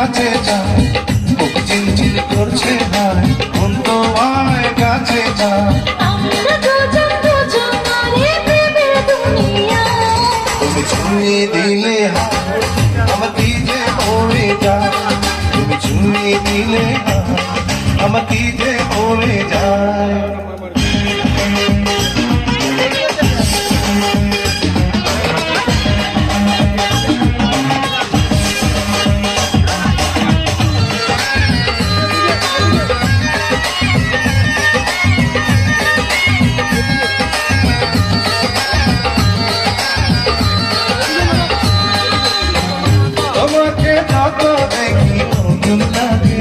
কাছে যায়, বুক চিনচিন করছে ভাই, মন তোমায় কাছে যায়। আমরা দুজন দুজনারে প্রেমের দুনিয়ায়। তুমি ছুঁয়ে দিলে হাত, আমার কি যে হয়ে যায়। তুমি ছুঁয়ে দিলে হাত, আমার কি যে হয়ে যায়। তোমাকে যত দেখি নতুন লাগে,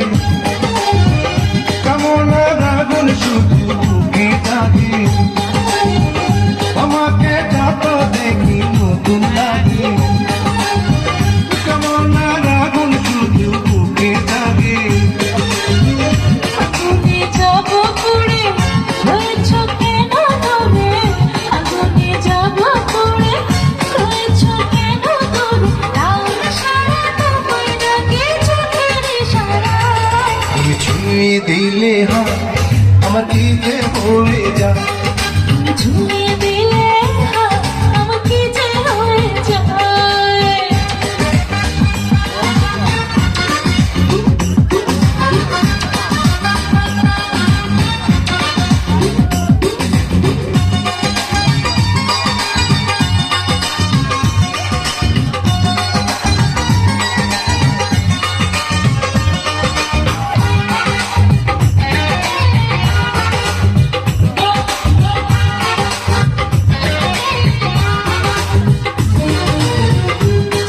কেমন আগুন শুধু বুকে থাকে। তোমাকে যত দেখি নতুন লাগে, কেমন আগুন শুধু বুকে থাকে। আগুনে যাব পুড়ে, রয়েছ কেন দূরে? আগুনে যাব পুড়ে, রয়েছ কেন দূরে? রাউর সারা তোমায় ডাকে চোখের ইশারায়। তুমি ছুঁয়ে দিলে হাত, আমার কি যে হয়ে যায়। তুমি ছুঁয়ে দিলে হাত, আমার কি যে হয়ে যায়।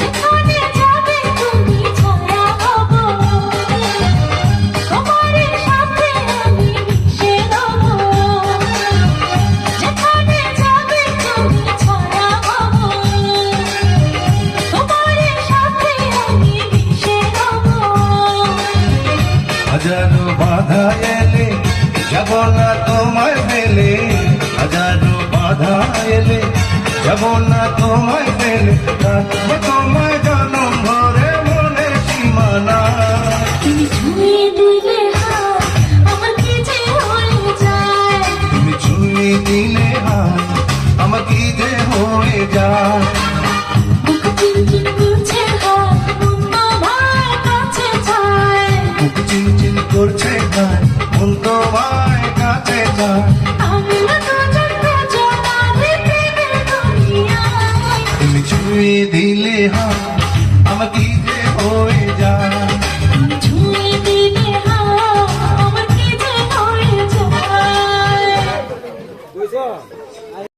যেখানে যাবে তুমি ছায়া হব, তোমার সাথে আমি মিশে রব। যেখানে যাবে তুমি ছায়া হব, তোমার সাথে আমি মিশে রব। হাজারো বাধা এলে যাব না তোমায় ফেলে, হাজারো বাধা এলে যাব না তোমায় ফেলে। রাখবো তোমায় জনম ভরে মনে সীমানা। তুমি ছুঁয়ে দিলে হাত, আমার কি যে হয়ে যায়। তুমি ছুঁয়ে দিলে হাত, আমার কি যে হয়ে যায়। বুক চিনচিন করছে হাত, মন তোমার কাছে চায়। বুক চিনচিন করছে গায়, মন তোমায় কাছে যায়। আমরা দুজন দুজনারে প্রেমের দুনিয়ায়। তুমি ছুঁয়ে দিলে হাত,